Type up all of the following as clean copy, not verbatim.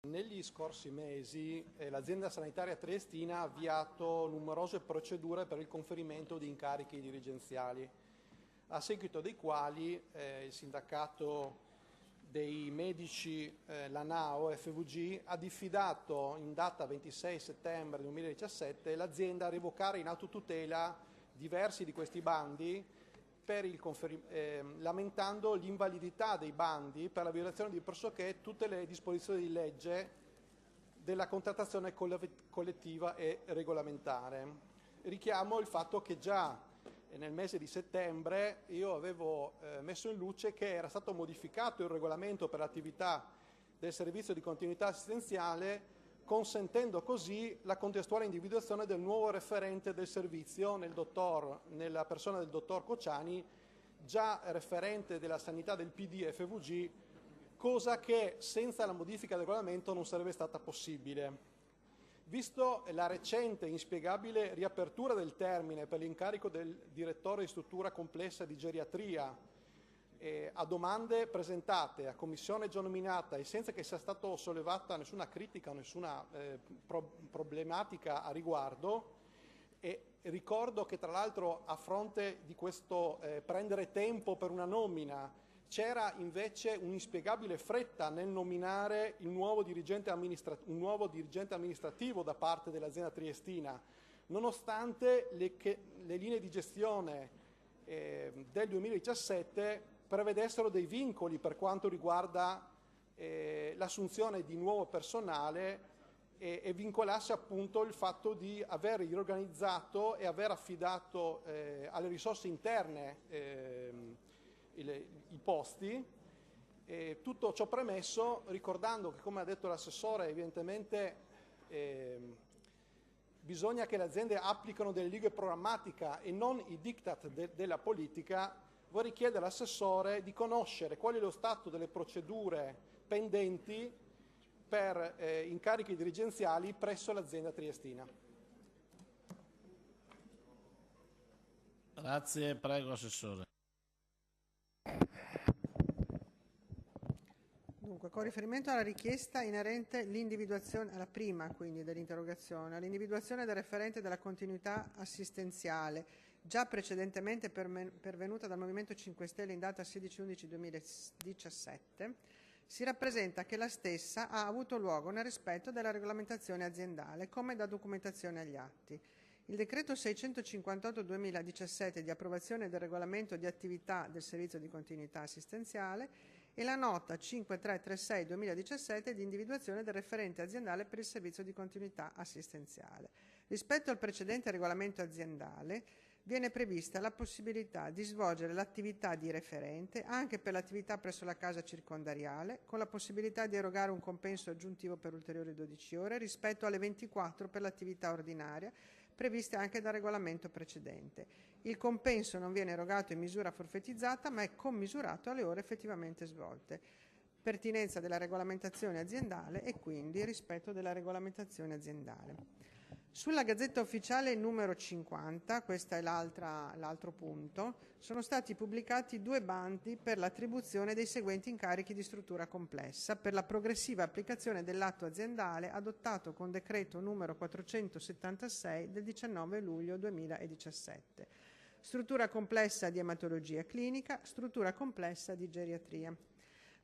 Negli scorsi mesi l'azienda sanitaria triestina ha avviato numerose procedure per il conferimento di incarichi dirigenziali, a seguito dei quali il sindacato dei medici, l'ANAO FVG, ha diffidato in data 26 settembre 2017 l'azienda a revocare in autotutela diversi di questi bandi lamentando l'invalidità dei bandi per la violazione di pressoché tutte le disposizioni di legge della contrattazione collettiva e regolamentare. Richiamo il fatto che già nel mese di settembre io avevo messo in luce che era stato modificato il regolamento per l'attività del servizio di continuità assistenziale, consentendo così la contestuale individuazione del nuovo referente del servizio nella persona del dottor Cociani, già referente della sanità del PD FVG, cosa che senza la modifica del regolamento non sarebbe stata possibile. Visto la recente e inspiegabile riapertura del termine per l'incarico del direttore di struttura complessa di geriatria a domande presentate a commissione già nominata e senza che sia stata sollevata nessuna critica o nessuna problematica a riguardo, e ricordo che tra l'altro a fronte di questo prendere tempo per una nomina c'era invece un'inspiegabile fretta nel nominare un nuovo dirigente amministrativo da parte dell'azienda triestina, nonostante le linee di gestione del 2017 prevedessero dei vincoli per quanto riguarda l'assunzione di nuovo personale e vincolasse appunto il fatto di aver riorganizzato e aver affidato alle risorse interne i posti. Tutto ciò premesso, ricordando che, come ha detto l'assessore, evidentemente bisogna che le aziende applicano delle linee programmatica e non i diktat della politica, vorrei chiedere all'assessore di conoscere qual è lo stato delle procedure pendenti per incarichi dirigenziali presso l'azienda triestina. Grazie, prego Assessore. Dunque, con riferimento alla richiesta inerente l'individuazione, alla prima quindi dell'interrogazione, all'individuazione del referente della continuità assistenziale, già precedentemente pervenuta dal Movimento 5 Stelle in data 16/11/2017, si rappresenta che la stessa ha avuto luogo nel rispetto della regolamentazione aziendale, come da documentazione agli atti. Il decreto 658/2017 di approvazione del regolamento di attività del servizio di continuità assistenziale e la nota 5336/2017 di individuazione del referente aziendale per il servizio di continuità assistenziale. Rispetto al precedente regolamento aziendale viene prevista la possibilità di svolgere l'attività di referente anche per l'attività presso la casa circondariale, con la possibilità di erogare un compenso aggiuntivo per ulteriori 12 ore rispetto alle 24 per l'attività ordinaria, previste anche dal regolamento precedente. Il compenso non viene erogato in misura forfetizzata, ma è commisurato alle ore effettivamente svolte. Pertinenza della regolamentazione aziendale e quindi rispetto della regolamentazione aziendale. Sulla Gazzetta Ufficiale numero 50, questo è l'altro punto, sono stati pubblicati 2 bandi per l'attribuzione dei seguenti incarichi di struttura complessa per la progressiva applicazione dell'atto aziendale adottato con decreto numero 476 del 19 luglio 2017. Struttura complessa di ematologia clinica, struttura complessa di geriatria.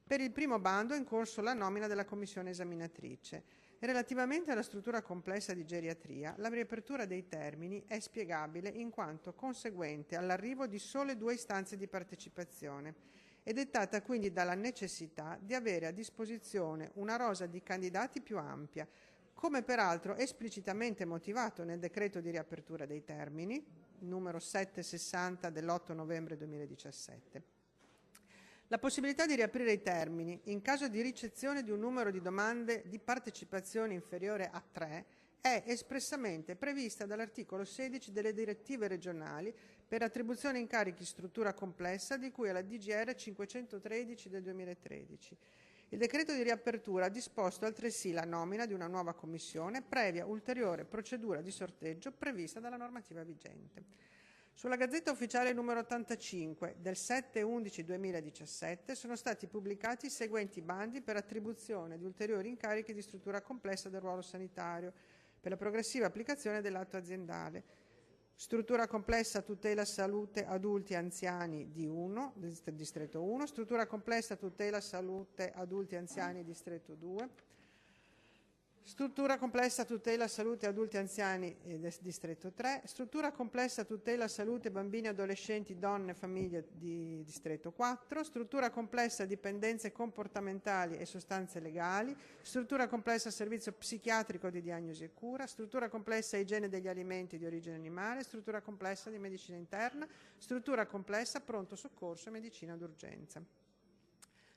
Per il primo bando è in corso la nomina della commissione esaminatrice. Relativamente alla struttura complessa di geriatria, la riapertura dei termini è spiegabile in quanto conseguente all'arrivo di sole 2 istanze di partecipazione e dettata quindi dalla necessità di avere a disposizione una rosa di candidati più ampia, come peraltro esplicitamente motivato nel decreto di riapertura dei termini, numero 760 dell'8 novembre 2017. La possibilità di riaprire i termini in caso di ricezione di un numero di domande di partecipazione inferiore a 3 è espressamente prevista dall'articolo 16 delle direttive regionali per attribuzione incarichi struttura complessa di cui alla DGR 513 del 2013. Il decreto di riapertura ha disposto altresì la nomina di una nuova commissione previa ulteriore procedura di sorteggio prevista dalla normativa vigente. Sulla Gazzetta Ufficiale numero 85 del 7/11/2017 sono stati pubblicati i seguenti bandi per attribuzione di ulteriori incarichi di struttura complessa del ruolo sanitario per la progressiva applicazione dell'atto aziendale. Struttura complessa tutela salute adulti e anziani D1, distretto 1, struttura complessa tutela salute adulti e anziani distretto 2, struttura complessa tutela salute adulti e anziani distretto 3, struttura complessa tutela salute bambini, adolescenti, donne e famiglie di distretto 4, struttura complessa dipendenze comportamentali e sostanze legali, struttura complessa servizio psichiatrico di diagnosi e cura, struttura complessa igiene degli alimenti di origine animale, struttura complessa di medicina interna, struttura complessa pronto soccorso e medicina d'urgenza.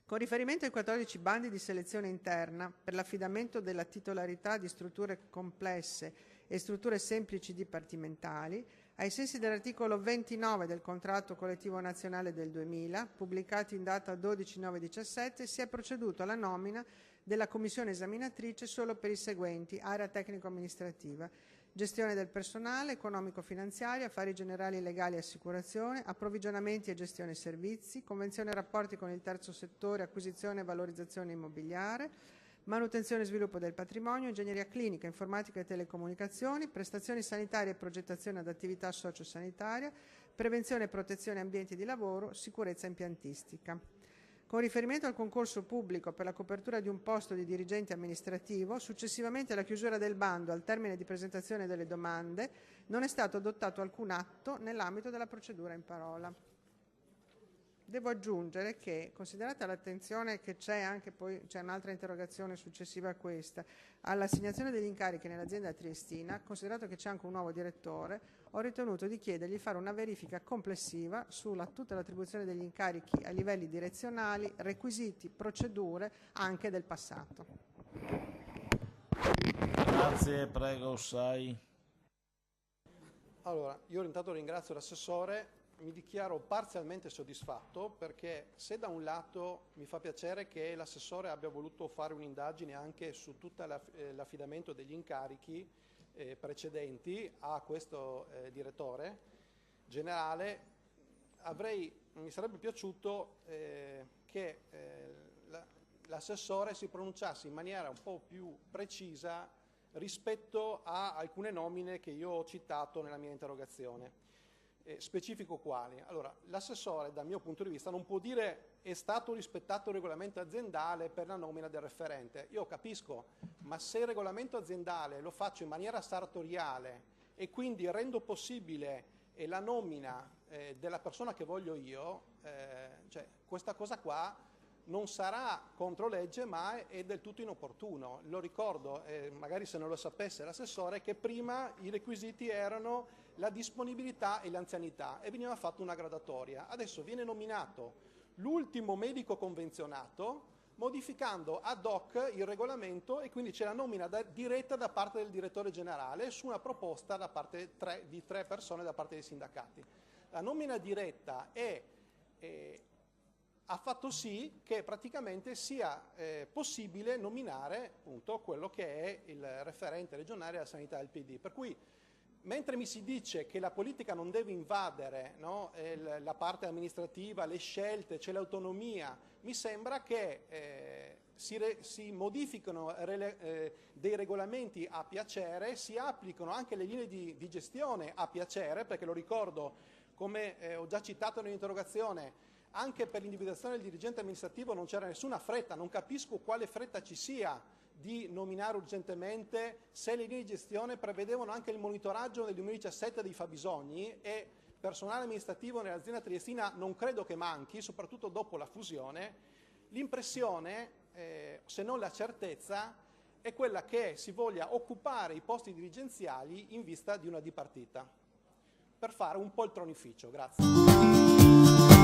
Con riferimento ai 14 bandi di selezione interna per l'affidamento della titolarità di strutture complesse e strutture semplici dipartimentali, ai sensi dell'articolo 29 del Contratto Collettivo Nazionale del 2000, pubblicati in data 12/9/17, si è proceduto alla nomina della commissione esaminatrice solo per i seguenti: area tecnico-amministrativa, gestione del personale, economico-finanziaria, affari generali, legali e assicurazione, approvvigionamenti e gestione servizi, convenzione e rapporti con il terzo settore, acquisizione e valorizzazione immobiliare, manutenzione e sviluppo del patrimonio, ingegneria clinica, informatica e telecomunicazioni, prestazioni sanitarie e progettazione ad attività sociosanitaria, prevenzione e protezione ambienti di lavoro, sicurezza impiantistica. Con riferimento al concorso pubblico per la copertura di un posto di dirigente amministrativo, successivamente alla chiusura del bando al termine di presentazione delle domande, non è stato adottato alcun atto nell'ambito della procedura in parola. Devo aggiungere che, considerata l'attenzione che c'è anche poi, c'è un'altra interrogazione successiva a questa, all'assegnazione degli incarichi nell'azienda triestina, considerato che c'è anche un nuovo direttore, ho ritenuto di chiedergli di fare una verifica complessiva sulla tutta l'attribuzione degli incarichi a livelli direzionali, requisiti, procedure anche del passato. Grazie, prego, Sai. Allora, io intanto ringrazio l'assessore. Mi dichiaro parzialmente soddisfatto perché se da un lato mi fa piacere che l'assessore abbia voluto fare un'indagine anche su tutto l'affidamento degli incarichi precedenti a questo direttore generale, mi sarebbe piaciuto che l'assessore si pronunciasse in maniera un po' più precisa rispetto a alcune nomine che io ho citato nella mia interrogazione. Specifico quali? Allora, l'assessore dal mio punto di vista non può dire è stato rispettato il regolamento aziendale per la nomina del referente. Io capisco, ma se il regolamento aziendale lo faccio in maniera sartoriale e quindi rendo possibile la nomina della persona che voglio io, cioè questa cosa qua non sarà contro legge, ma è del tutto inopportuno. Lo ricordo, magari se non lo sapesse l'assessore, che prima i requisiti erano la disponibilità e l'anzianità e veniva fatta una gradatoria. Adesso viene nominato l'ultimo medico convenzionato, modificando ad hoc il regolamento, e quindi c'è la nomina diretta da parte del direttore generale su una proposta da parte di 3 persone da parte dei sindacati. La nomina diretta ha fatto sì che praticamente sia possibile nominare appunto quello che è il referente regionale della sanità del PD. Per cui, mentre mi si dice che la politica non deve invadere, no, la parte amministrativa, le scelte, c'è l'autonomia, mi sembra che si modificano dei regolamenti a piacere, si applicano anche le linee di gestione a piacere, perché lo ricordo, come ho già citato nell'interrogazione, anche per l'individuazione del dirigente amministrativo non c'era nessuna fretta, non capisco quale fretta ci sia di nominare urgentemente se le linee di gestione prevedevano anche il monitoraggio nel 2017 dei fabbisogni, e personale amministrativo nell'azienda triestina non credo che manchi, soprattutto dopo la fusione. L'impressione, se non la certezza, è quella che si voglia occupare i posti dirigenziali in vista di una dipartita, per fare un po' il tronificio. Grazie.